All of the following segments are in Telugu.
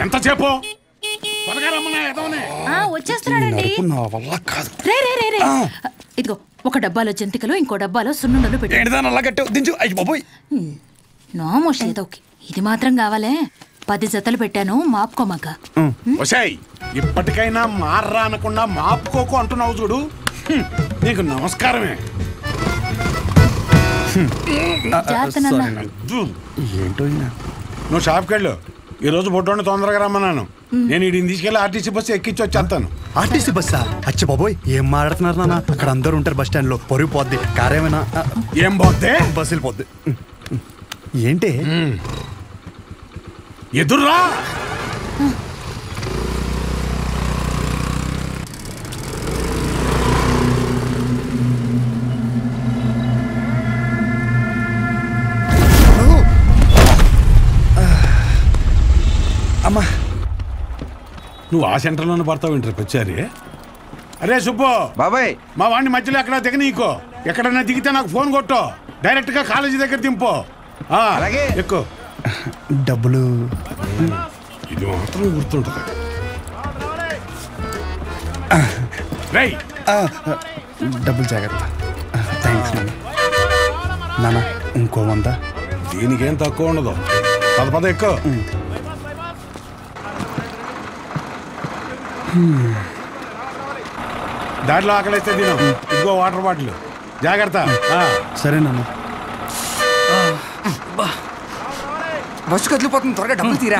ఎంతసేపు వచ్చేస్తున్నాడండి. ఇదిగో ఒక డబ్బాలో జంతికలు ఇంకో డబ్బాలో సున్నుండలు పెట్టి నోమోషి ఏదోకి ఇది మాత్రం కావాలే 10 జతలు పెట్టాను మాపుకోమాక. ఇప్పటికైనా మార్రా అనకుండా మాపుకోకు అంటున్నావు చూడు. నీకు నమస్కారమే. ఏంటో నువ్వు షాప్కి వెళ్ళు. ఈరోజు బొట్టోని తొందరగా రమ్మన్నాను. నేను వీడిని తీసుకెళ్ళి ఆర్టీసీ బస్సు ఎక్కించి వచ్చేస్తాను. ఆర్టీసీ బస్సా? అచ్చ బాబోయ్, ఏం మాట్లాడుతున్నారు నాన్న? అక్కడ అందరూ ఉంటారు బస్ స్టాండ్ లో. పొరుగు పోద్ది. కారేమైనా ఏం పోద్ది? బస్సు వెళ్ళిపోద్ది. ఏంటి ఎదుర్రా? అమ్మా, నువ్వు ఆ సెంటర్లోనే పడతావు ఇంటర్ వచ్చారి. అరే సుబ్బు బాబాయ్, మా వాడిని మధ్యలో ఎక్కడ దిగనీకో. ఎక్కడన్నా దిగితే నాకు ఫోన్ కొట్టు. డైరెక్ట్ గా కాలేజీ దగ్గర దింపు. అలాగే. ఎక్కువ డబ్బులు ఇది మాత్రం గుర్తుంటుంది. రేయ్ డబ్బులు జాగ్రత్త. థ్యాంక్స్ నాన్న. ఇంకో 100. దీనికేం తక్కువ ఉండదు. పద ఎక్కువ. దాంట్లో ఆకలిస్తే తిను. ఇంకో వాటర్ బాటిల్ జాగ్రత్త. సరే నాన్న. బస్సు కదిలిపోతుంది, త్వరగా డబ్బులు తీరా.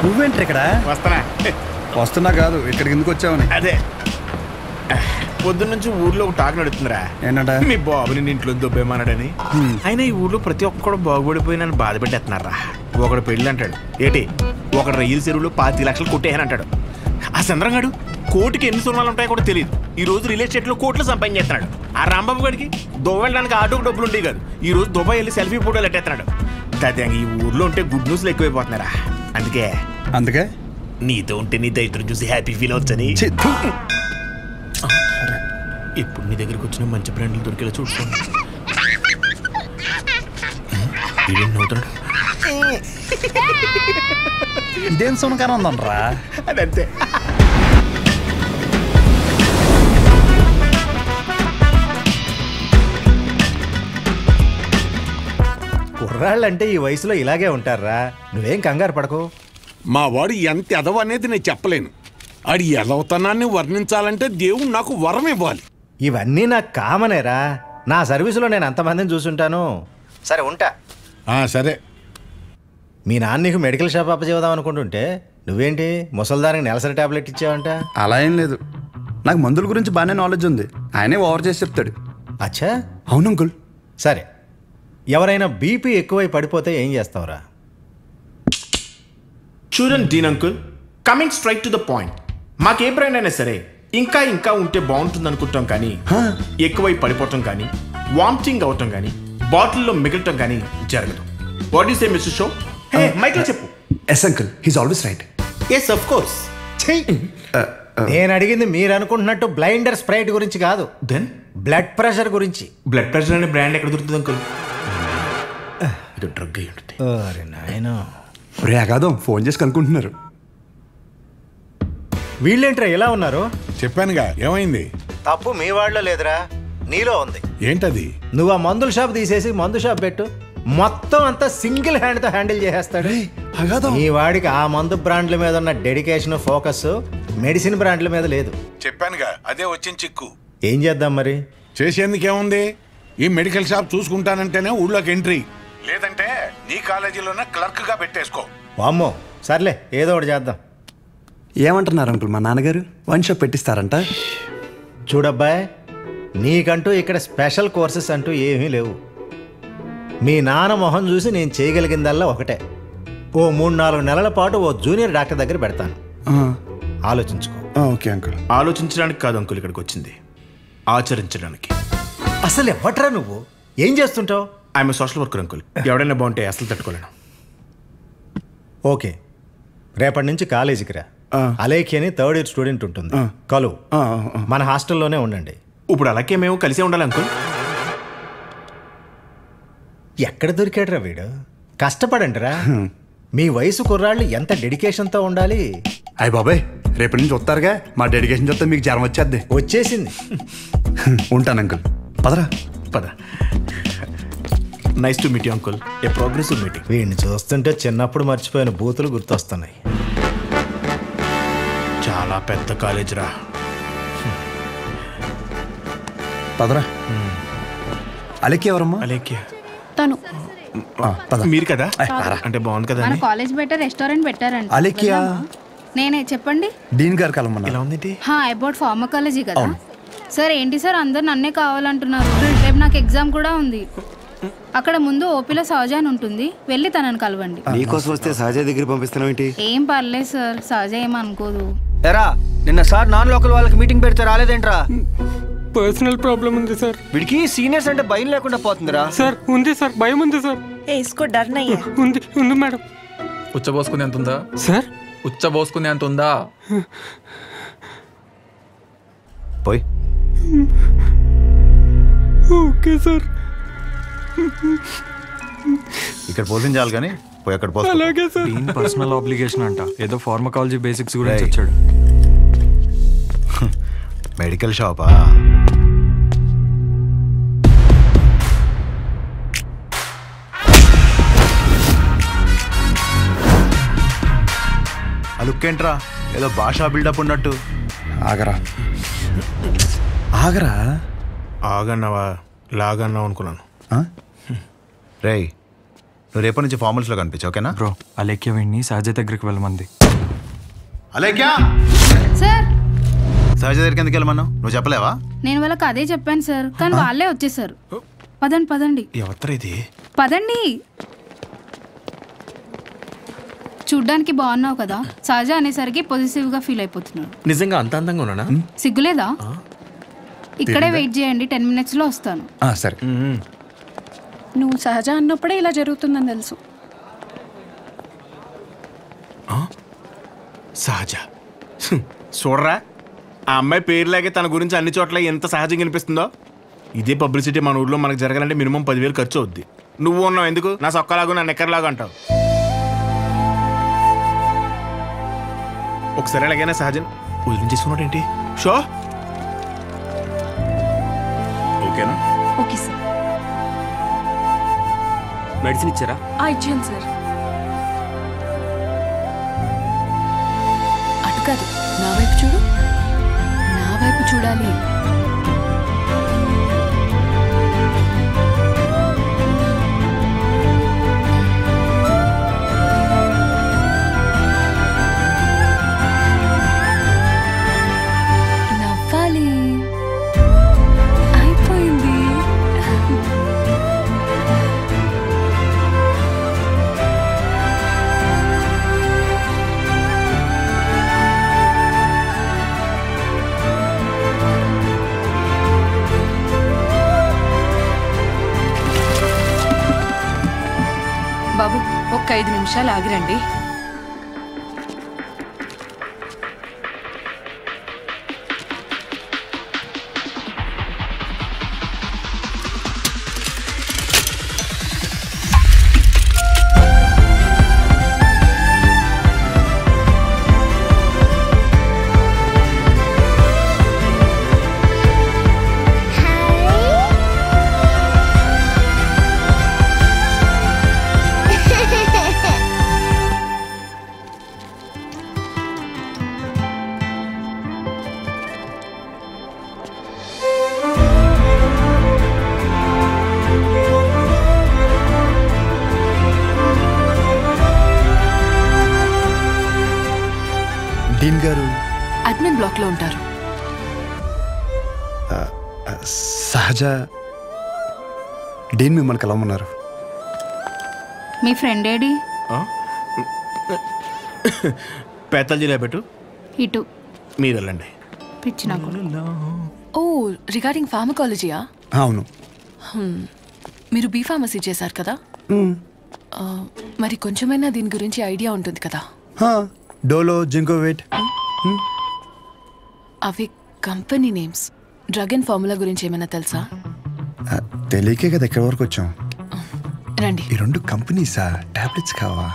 నువ్వేంటి ఇక్కడ? వస్తున్నా కాదు, ఇక్కడికి ఎందుకు వచ్చావని. అదే పొద్దున్నుంచి ఊర్లో ఒక టాక్ నడుతుందిరా. ఏంటంటే మీ బాబుని ఇంట్లో దొబ్బేమన్నాడని. అయినా ఈ ఊర్లో ప్రతి ఒక్కడు బాగుపడిపోయి నన్ను బాధ పెట్టేస్తున్నారా. ఒకడు పెళ్ళి అంటాడు, ఏంటి ఒకడు రైలు చెరువులో 25 లక్షలు కొట్టేయని అంటాడు. ఆ చంద్రంగాడు కోటికి ఎన్ని సున్నాలు ఉంటాయో కూడా తెలియదు. ఈ రోజు రియల్ ఎస్టేట్ లో కోట్లు సంపాదించేస్తున్నాడు. ఆ రాంబాబు గడికి దుబాయ్ వెళ్ళడానికి ఆటోకి డబ్బులు ఉండేవి కాదు. ఈ రోజు దుబాయ్ వెళ్ళి సెల్ఫీ ఫోటోలు ఎట్టేస్తున్నాడు. దాదాపు ఈ ఊర్లో ఉంటే గుడ్ న్యూస్లు ఎక్కువైపోతున్నారా. అందుకే నీతో ఉంటే నీ దైత్రం చూసి హ్యాపీ ఫీల్ అవచ్చని ఇప్పుడు నీ దగ్గరికి వచ్చిన మంచి బ్రాండ్లు దొరికేలా చూసుకోండి. ఇదేం సునకారం ఉందనరా? అదంతే. కుర్రాళ్ళంటే ఈ వయసులో ఇలాగే ఉంటారా. నువ్వేం కంగారు పడకు. మా వాడు ఎంత ఎదవ అనేది నేను చెప్పలేను. ఆడి ఎదవతనాన్ని వర్ణించాలంటే దేవుడు నాకు వరం ఇవ్వాలి. ఇవన్నీ నాకు కామనేరా. నా సర్వీసులో నేను అంతమందిని చూసుంటాను. సరే ఉంటా. సరే. మీ నాన్న నీకు మెడికల్ షాప్ అప్పచేద్దాం అనుకుంటుంటే నువ్వేంటి ముసల్దానికి నెలసరి టాబ్లెట్ ఇచ్చావంట? అలా ఏం లేదు. నాకు మందుల గురించి బాగానే నాలెడ్జ్ ఉంది. ఆయనే ఓవర్ చేసి చెప్తాడు. అచ్చా, అవును అంకుల్. సరే, ఎవరైనా బీపీ ఎక్కువై పడిపోతే ఏం చేస్తావురా? చూడండి Dean uncle, coming straight to the point. మాకే బ్రాండ్ అయినా సరే ఇంకా ఇంకా ఉంటే బాగుంటుంది అనుకుంటాం, కానీ ఎక్కువై పడిపోవటం కానీ వామిటింగ్ అవటం కానీ బాటిల్లో మిగలటం కానీ జరగదు. What is a mister show? Mic లో చెప్పు. Yes uncle, he's always right. Yes of course. నేను అడిగింది మీరు అనుకుంటున్నట్టు బ్లైండర్ స్ప్రైట్ గురించి కాదు. దెన్ బ్లడ్ ప్రెషర్ గురించి. బ్లడ్ ప్రెషర్ అనే బ్రాండ్ ఎక్కడ దొరుకుతుంది అంకుల్? ఇది డ్రగ్ అయి ఉంటుంది. అరే నాయనా, రే అగాదం ఫోన్ చేసి కనుక్కుంటున్నారు. వీళ్ళేంట్రా ఎలా ఉన్నారు? చెప్పానుగా, ఏమైంది? తప్పు మీ వాళ్ళలో లేదురా, నీలో ఉంది. ఏంటది? నువ్వు ఆ మందుల షాప్ తీసేసి మందు షాప్ పెట్టు, మొత్తం అంతా సింగిల్ హ్యాండ్తో హ్యాండిల్ చేసేస్తాడు. ఈ వాడికి ఆ మందు బ్రాండ్ల మీద ఉన్న డెడికేషన్, ఫోకస్ మెడిసిన్ బ్రాండ్ల మీద లేదు. చెప్పానుగా, అదే వచ్చిన చిక్కు. ఏం చేద్దాం మరి? చేసేందుకేముంది, ఈ మెడికల్ షాప్ చూసుకుంటానంటేనే ఊళ్ళోకి ఎంట్రీ, లేదంటే నీ కాలేజీలోనే క్లర్క్ గా పెట్టేసుకో. వామ్మో, సర్లే ఏదో ఒకటి చేద్దాం. ఏమంటున్నారు అంకుల్? మా నాన్నగారు వన్ షాప్ పెట్టిస్తారంట. చూడబ్బాయ్, నీకంటూ ఇక్కడ స్పెషల్ కోర్సెస్ అంటూ ఏమీ లేవు. మీ నాన్న మొహం చూసి నేను చేయగలిగిందల్లా ఒకటే, ఓ 3-4 నెలల పాటు ఓ జూనియర్ డాక్టర్ దగ్గర పెడతాను. ఆలోచించుకో. Okay uncle. ఆలోచించడానికి కాదు అంకుల్ ఇక్కడికి వచ్చింది, ఆచరించడానికి. అసలు ఎవట్రా నువ్వు? ఏం చేస్తుంటావు? I'm social worker uncle. ఎవడైనా బాగుంటే అసలు తట్టుకోలేను. ఓకే, రేపటి నుంచి కాలేజీకి రా. అలేఖి అని 3rd ఇయర్ స్టూడెంట్ ఉంటుంది, కలువు. మన హాస్టల్లోనే ఉండండి. ఇప్పుడు అలాగే మేము కలిసే ఉండాలి అంకుల్. ఎక్కడ దొరికాడురా వీడు? కష్టపడండిరా. మీ వయసు కుర్రాళ్ళు ఎంత డెడికేషన్తో ఉండాలి. అయ్య బాబాయ్, రేపటి నుంచి వస్తారుగా, మా డెడికేషన్ చూస్తే మీకు జ్వరం వచ్చేద్ది. వచ్చేసింది. ఉంటాను అంకుల్. పదరా. పద. Nice to meet you uncle. A progressive meeting. వీడిని చూస్తుంటే చిన్నప్పుడు మర్చిపోయిన బూతులు గుర్తొస్తున్నాయి. చాలా పెద్ద కాలేజ్ రా. పదరా. అలెక్కి ఎవరమ్మా? అలేఖ్య తను మీరు కదా? అంటే బాగుంది కదా. మన కాలేజ్ బయట రెస్టారెంట్ పెట్టారంట. అలెక్కియా? నేనే చెప్పండి. డీన్ గారు కలమన్నా. ఎలా ఉంది? అబౌట్ ఫార్మకాలజీ కదా సార్. ఏంటి సార్ అందరు నన్నే కావాలంటున్నారు? రేపు నాకు ఎగ్జామ్ కూడా ఉంది. అక్కడ ముందు ఓపీలో సహజ అని ఉంటుంది, వెళ్ళి తనని కలవండి. నీకోసం వస్తే సహజ దగ్గర పంపిస్తున్నావు ఏంటి? ఏం పర్లేదు సార్, సహజ ఏమనుకోదు. ఎరా నిన్న సార్ నాన్ లోకల్ వాళ్ళకి మీటింగ్ పెడితే రాలేదేంట్రా? పర్సనల్ ప్రాబ్లం ఉంది సార్. వీడికి సీనియర్స్ అంటే భయం లేకుండా పోతుందిరా. సార్ ఉంది సార్, భయం ఉంది సార్. ఉంది ఉంది మేడం. ఉచ్చబోసుకునే అంత ఉందా సార్? ఉచ్చబోసుకునే అంత ఉందా? పోయి. Okay sir. ఇక్కడ పోషించాలి కానీ పోయి అక్కడ పోయి. అలాగే సార్. దీని పర్సనల్ ఆబ్లిగేషన్ అంట. ఏదో ఫార్మకాలజీ బేసిక్స్ గురించి వచ్చాడు. మెడికల్ షాపా? లుక్కేంట్రా ఏదో భాషా బిల్డప్ ఉన్నట్టు. ఆగరా ఆగరా. ఆగన్నావా లాగన్నావు అనుకున్నాను. రేయ్, నువ్వు రేపటి నుంచి ఫార్మల్స్లో కనిపించు, ఓకేనా? బ్రో, అలేఖ్య వీడిని సహజ దగ్గరికి వెళ్ళమంది. అలేఖ్య సార్ సహజ దగ్గరికి ఎందుకు వెళ్ళమన్నావు? నువ్వు చెప్పలేవా? నేను వాళ్ళకి అదే చెప్పాను సార్, కానీ వాళ్ళే వచ్చేసారు. పదండి పదండి. ఎవరు ఇది? పదండి. చూడ్డానికి బాగున్నావు కదా, సహజ అనేసరికి పొజిటివ్ గా ఫీల్ అయిపోతున్నాడు. నిజంగా అంత అందంగా ఉన్నానా? సిగ్గులేదా? ఇక్కడే వెయిట్ చేయండి, 10 minutes లో వస్తాను. సరే. నువ్వు సహజ అన్నప్పుడే ఇలా జరుగుతుందని తెలుసు. సహజ చూడరా, ఆ అమ్మాయి పేరులాగే తన గురించి అన్ని చోట్ల ఎంత సహజంగా అనిపిస్తుందో. ఇదే పబ్లిసిటీ మన ఊర్లో మనకు జరగాలంటే మినిమం 10,000 ఖర్చు అవుద్ది. నువ్వు ఉన్నావు ఎందుకు? నా సొక్కలాగా నా నెక్కర్లాగా అంటావు. ఒకసారి ఎలాగైనా సహజన్ వదిలించేసుకున్నాడు ఏంటి? షో ఓకేనా? Okay sir. మెడిసిన్ ఇచ్చారా? ఇచ్చాను సార్. అటు కాదు, నా వైపు చూడు. నా వైపు చూడాలి. నవ్వాలి. అయిపోయింది. బాబు, ఒక్క 5 నిమిషాలు ఆగిరండి. డీన్ గారు అడ్మిన్ బ్లాక్ లో ఉంటారు. సహజ డీన్ మిమ్మల్ని కలవమన్నారు. మీ ఫ్రెండ్ ఏడి? పేతల్జీలో పెట్టు. ఇటు మీరు వెళ్ళండి. పిచ్చి నాకు. ఓ, రిగార్డింగ్ ఫార్మకాలజీయా? అవును. మీరు బీ ఫార్మసీ చేశారు కదా, మరి కొంచెమైనా దీని గురించి ఐడియా ఉంటుంది కదా? డోలో, జింకోవేట్. అవి company names. Drug and formula గురించి ఏమైనా తెలుసా? తెలియకే కదా ఎక్కడి వరకు వచ్చాం. రండి. ఈ 2 కంపెనీసా? టాబ్లెట్స్ కావా?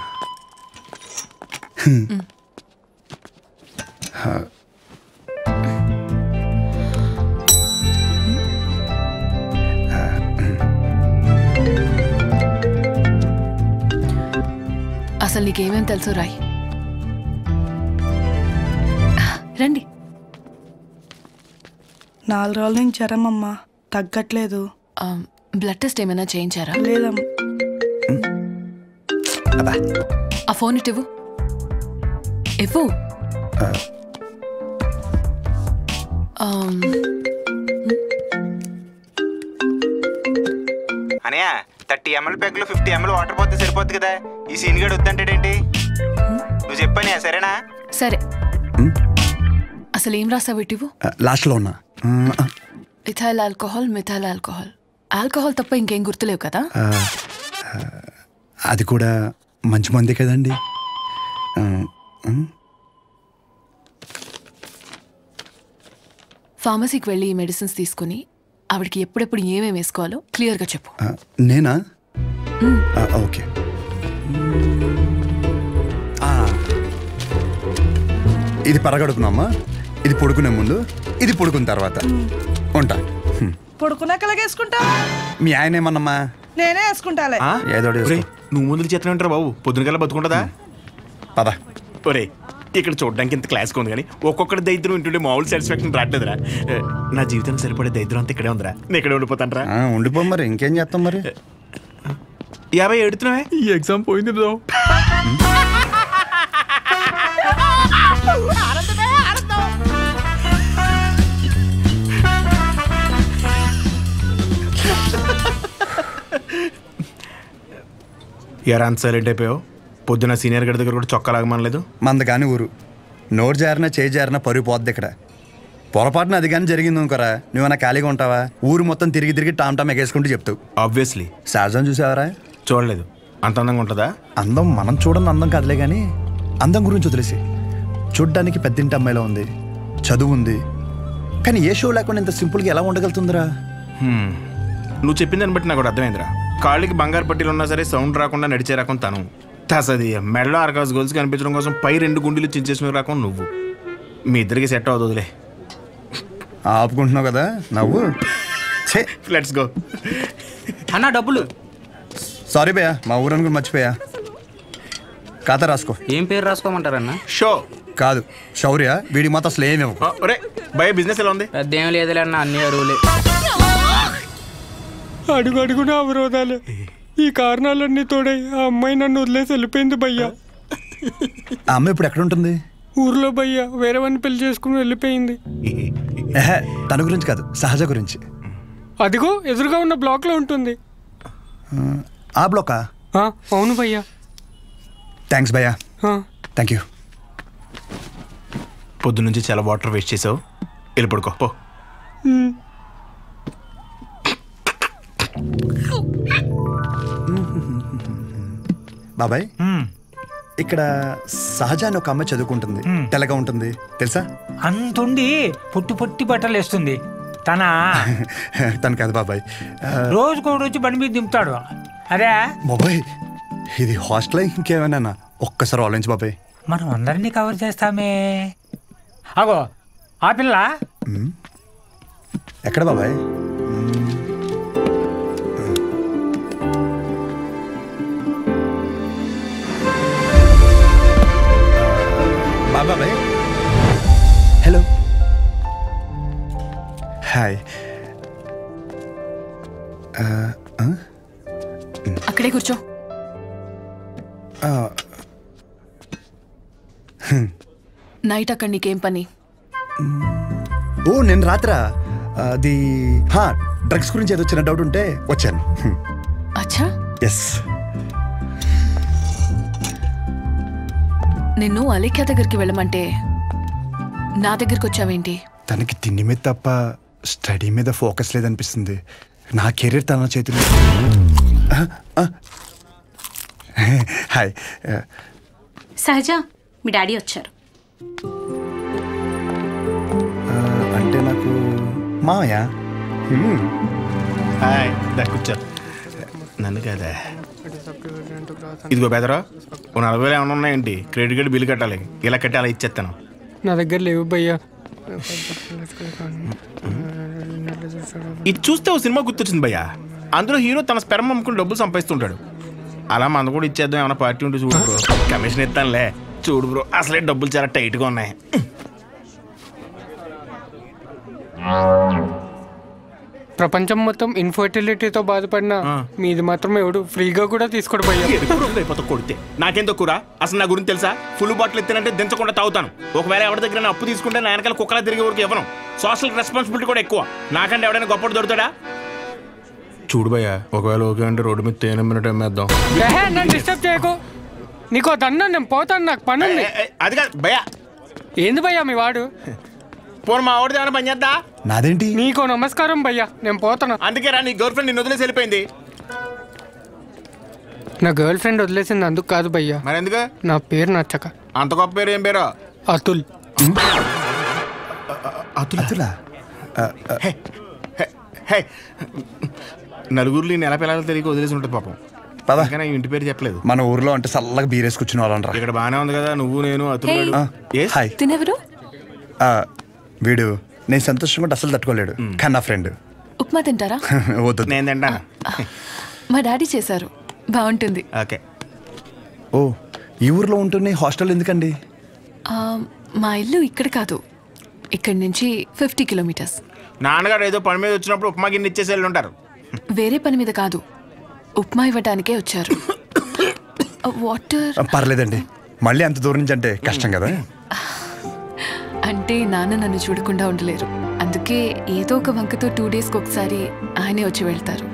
అసలు నీకేమేం తెలుసు రాయ్. రండి. 4 రోజుల నుంచి జ్వరం అమ్మా, తగ్గట్లేదు. బ్లడ్ టెస్ట్ ఏమైనా చేయించారా? లేదమ్మా. ఆ ఫోన్ ఇటు ఇవ్వు. అనయా 30 ml ప్యాక్లో 50 ml వాటర్ పోతే సరిపోద్ది కదా. ఈ సీన్ గడు వద్దంటాడేంటి? నువ్వు చెప్పానే సరేనా? సరే. అసలు ఏం రాసావు ఇటు? లాస్ట్లో ఉన్నా. Ethyl alcohol, methyl alcohol. Alcohol తప్ప ఇంకేం గుర్తులేవు కదా? అది కూడా మంచి మందే కదండి. ఫార్మసీకి వెళ్ళి ఈ మెడిసిన్స్ తీసుకుని ఆవిడకి ఎప్పుడెప్పుడు ఏమేమి వేసుకోవాలో క్లియర్గా చెప్పు. నేనా? ఓకే. ఇది పరగడుపునమ్మా, ఇది పడుకునే ముందు, ఇది పడుకున్న తర్వాత. ఉంటా. పడుకున్నాక వేసుకుంటా. మీ ఆయన ఏమన్నమ్మా? నేనే వేసుకుంటాలే. ఏదో నువ్వు ముందు చేతనే ఉంటారు బాబు. పొద్దునకల్లా బతుకుంటుందా? పద. ఒరే ఇక్కడ చూడడానికి ఇంత క్లాస్గా ఉంది కానీ ఒక్కొక్కటి దరిద్రం వింటుంటే మామూలు సాటిస్ఫాక్షన్ రావట్లేదురా. నా జీవితానికి సరిపడే దరిద్రం అంతా ఇక్కడే ఉందిరా. నేను ఇక్కడే ఉండిపోతాను రా. ఉండిపో మరి, ఇంకేం చేస్తాం మరి. 50 ఎడుతున్నావే? ఈ ఎగ్జామ్ పోయింది బ్రో. ఎరా అంత సైలెంట్ అయిపోయావు? పొద్దున సీనియర్ గడి దగ్గర కూడా చొక్కా లాగమనలేదు. మంద కానీ ఊరు నోరు జారినా చేయి జారినా పరుగు పోద్ది ఇక్కడ. పొరపాటున అది కానీ జరిగింది అనుకోరా, నువ్వన్నా ఖాళీగా ఉంటావా? ఊరు మొత్తం తిరిగి తిరిగి టామ్ టామ్ ఎగేసుకుంటూ చెప్తావు. ఆబ్వియస్లీ. సహజం చూసావరా? చూడలేదు. అంత అందంగా ఉంటుందా? అందం మనం చూడని అందం కాదులే కానీ అందం గురించి వదిలేసి. చూడ్డానికి పెద్దింటి అమ్మాయిలో ఉంది, చదువు ఉంది, కానీ ఏ షో లేకుండా ఇంత సింపుల్గా ఎలా ఉండగలుగుతుందిరా? నువ్వు చెప్పిన దాన్ని బట్టి నాకు కూడా అర్థమైందిరా. కాళ్ళకి బంగారు పట్టీలు ఉన్నా సరే సౌండ్ రాకుండా నడిచే రకం తను. తసది మెడలో ఆర్కాస్ గోల్స్ కనిపించడం కోసం పై 2 గుండెలు చించేసిన రకం నువ్వు. మీ ఇద్దరికి సెట్ అవుతుందిలే. ఆపుకుంటున్నావు కదా నవ్వు. Let's go. అన్న డబ్బులు. సారీ భయ్యా, మా ఊరని కూడా మర్చిపోయా. ఖాతా రాసుకో. ఏం పేరు రాసుకోమంటారన్న? షో కాదు, శౌర్య. వీడి మాత్రం అసలు ఏమేమో. భయ బిజినెస్ ఎలా ఉంది? పెద్ద ఏం లేదులే అన్న, అన్ని అరువులే. అడుగు అడుగున అవరోధాలే. ఈ కారణాలన్నీ తోడై ఆ అమ్మాయి నన్ను వదిలేసి వెళ్ళిపోయింది భయ్యా. ఆ అమ్మాయి ఇప్పుడు ఎక్కడ ఉంటుంది? ఊర్లో భయ్యా, వేరే వాడిని పెళ్లి చేసుకుని వెళ్ళిపోయింది. తన గురించి కాదు, సహజ గురించి. అదిగో ఎదురుగా ఉన్న బ్లాక్ లో ఉంటుంది. ఆ బ్లాకా? అవును భయ్యా. థ్యాంక్స్ భయ్యా. Thank you. పొద్దు నుంచి చాలా వాటర్ వేస్ట్ చేసావు. వెళ్ళి పడుకో పో. బాబాయ్, ఇక్కడ సహజ అని ఒక అమ్మాయి చదువుకుంటుంది, తెల్లగా ఉంటుంది తెలుసా? అంతుండి పొట్టి పొట్టి బట్టలు వేస్తుంది. తను కాదు బాబాయ్, రోజుకో రోజు బండి మీద దింపుతాడు. అదే బాబాయ్, ఇది హాస్టల్ ఇంకేమైనా? ఒక్కసారి ఆలోచించు బాబాయ్. మనం అందరినీ కవర్ చేస్తామే. అగో ఆ పిల్ల ఎక్కడ బాబాయ్? బాబాయ్ హలో. హాయ్. అక్కడే కూర్చో. నైట్ అక్కడ నీకేం పని? ఓ నేను రాత్రా అది డ్రగ్స్ గురించి ఏదో చిన్న డౌట్ ఉంటే వచ్చాను. అచ్చా. ఎస్. నిన్ను అలేఖ్య దగ్గరికి వెళ్ళమంటే నా దగ్గరికి వచ్చావేంటి? తనకి తిండి మీద తప్ప స్టడీ మీద ఫోకస్ లేదనిపిస్తుంది. నా కెరీర్ తన చేతిలో. హాయ్. సహజ, మీ డాడీ వచ్చారు. అంటే నాకు మామయ్య. హాయ్. కూర్చో. నన్ను కదా ఇదిగో బెదరా ఓ 40,000 ఏమైనా ఉన్నాయేంటి? క్రెడిట్ కార్డు బిల్లు కట్టాలి, ఇలా కట్టి అలా ఇచ్చేస్తాను. నా దగ్గర లేవు భయ్యా. ఇది చూస్తే ఓ సినిమా గుర్తొచ్చింది భయ్యా. అందులో హీరో తన స్పెర్మ్ అమ్ముకుని డబ్బులు సంపాదిస్తుంటాడు. అలా మంద కూడా ఇచ్చేద్దాం, ఏమైనా పార్టీ ఉంటే చూడు బ్రో. కమిషన్ ఇస్తానులే. చూడు బ్రో, అసలే డబ్బులు చాలా టైట్గా ఉన్నాయి. ప్రపంచం మొత్తం ఇన్ఫర్టిలిటీతో బాధపడిన మీది మాత్రం ఎవడు ఫ్రీగా కూడా తీసుకోడు భయ్యా. అయిపోతా కొడితే నాకేం తక్కువ? అసలు నా గురించి తెలుసా? ఫుల్ బాటిల్ ఎత్తానంటే దించకుండా తాగుతాను. ఒకవేళ ఎవరి దగ్గర అప్పు తీసుకుంటే నా వెనకాల కుక్కలా తిరిగే వరకు ఇవ్వను. సోషల్ రెస్పాన్సిబిలిటీ కూడా ఎక్కువ. నాకంటే ఎవడైనా గొప్పడు దొరుకుతాడా? చూడు భయ్యా, ఒకవేళ ఓకే అంటే రోడ్డు మీద తేనె మినిట్ అమ్మేద్దాం. నన్ను డిస్టర్బ్ చేయకు. నీకో దన్నా, నేను పోతాను, నాకు పని ఉంది. అది కాదు భయ్యా. ఏంది భయ్యా మీ వాడు? పోను మా వాడిది ఏమైనా పని చేద్దా? నాదేంటి? నీకో నమస్కారం భయ్యా, నేను పోతాను. అందుకే రా, నీ గర్ల్ ఫ్రెండ్ నిన్ను వదిలేసి వెళ్ళిపోయింది. నా గర్ల్ ఫ్రెండ్ వదిలేసింది అందుకు కాదు భయ్యా. మరి ఎందుకు? నా పేరు నచ్చక. అంత గొప్ప పేరు ఏం పేరు? అతుల్. అతులా? నలుగురిలో నెల పిల్లలు తెలియక వదిలేసి ఉంటుంది పాపం. పదకనే ఇంటి పేరు చెప్పలేదు. మన ఊర్లో అంటే చల్లగా బీరేసి కూర్చుని వాళ్ళంటారా. ఇక్కడ బాగానే ఉంది కదా, నువ్వు నేను అతులు. హాయ్. తినెవరు? వీడు నేను సంతోషంగా ఉంటే అసలు తట్టుకోలేడు, కానీ నా ఫ్రెండ్. ఉప్మా తింటారా? వద్దు, నేను తింటాను. మా డాడీ చేశారు, బాగుంటుంది. ఓకే. ఓ, ఈ ఊర్లో ఉంటున్న హాస్టల్ ఎందుకండి? మా ఇల్లు ఇక్కడ కాదు, ఇక్కడి నుంచి 50 కిలోమీటర్స్. నాన్నగారు ఏదో పని మీద వచ్చినప్పుడు ఉప్మా గిన్నె ఇచ్చేసి వెళ్ళి ఉంటారు. వేరే పని మీద కాదు, ఉప్మా ఇవ్వడానికే వచ్చారు. వాటర్ పర్లేదండి, మళ్ళీ అంత దూరం నుంచి అంటే కష్టం కదా. అంటే నాన్న నన్ను చూడకుండా ఉండలేరు, అందుకే ఏదో ఒక వంకతో 2 డేస్కి ఒకసారి ఆయనే వచ్చి వెళ్తారు.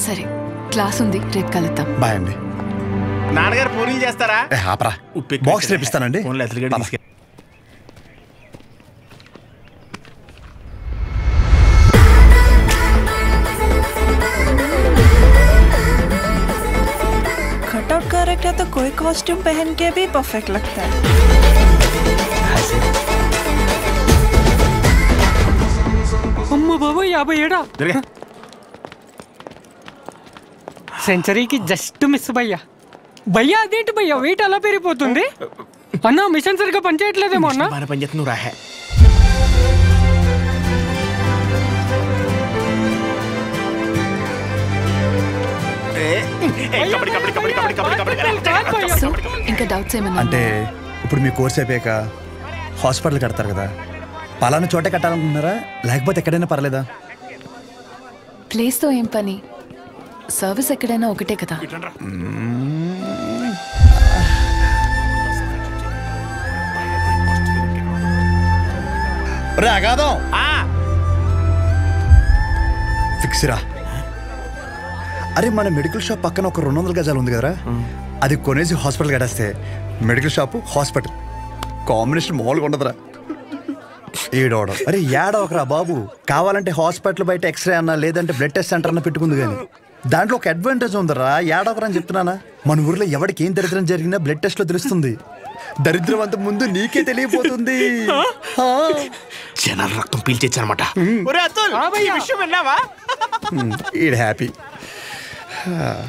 సరే, క్లాస్ ఉంది, రేపు కలుద్దాం. బాయ్ అండి. నాన్నగారు పూరీలు చేస్తారా? ఆపరా, బాక్స్ రేపిస్తానండి. कटआउट कैरेक्टर तो कोई कॉस्ट्यूम पहन के भी परफेक्ट लगता है. అమ్మ బాబు 57 సెంచరీకి జస్ట్ మిస్ భయ్యా. భయ్యా అదేంటి భయ్యా, వెయిట్ అలా పెరిగిపోతుంది అన్న? మిషన్ సరిగ్గా పనిచేయట్లేదేమో అన్న. పనిచేస్తున్నావు రాహే. ఇంకా డౌట్స్ ఏమన్నా? అంటే ఇప్పుడు మీ కోర్స్ అయిపోయాక హాస్పిటల్ కడతారు కదా, పలానా చోటే కట్టాలనుకుంటున్నారా లేకపోతే ఎక్కడైనా పర్లేదా? ప్లేస్తో ఏం పని, సర్వీస్ ఎక్కడైనా ఒకటే కదా. ఫిక్స్ రా. అరే, మన మెడికల్ షాప్ పక్కన ఒక 200 గజాలు ఉంది కదరా, అది కొనేసి హాస్పిటల్ కట్టేస్తే మెడికల్ షాపు హాస్పిటల్ కాంబినేషన్ మామూలుగా ఉండదురా. ఏడవడం అరే ఏడవకరా బాబు, కావాలంటే హాస్పిటల్ బయట ఎక్స్రే అన్నా లేదంటే బ్లడ్ టెస్ట్ సెంటర్ అన్న పెట్టుకుంది, కానీ దాంట్లో ఒక అడ్వాంటేజ్ ఉందరా. ఏడవకరా అని చెప్తున్నానా. మన ఊర్లో ఎవరికి ఏం దరిద్రం జరిగినా బ్లడ్ టెస్ట్ లో తెలుస్తుంది. దరిద్రం అంత ముందు నీకే తెలియపోతుంది. జనాలు రక్తం పీల్చేచ్చనమాట. ఈడ హ్యాపీ.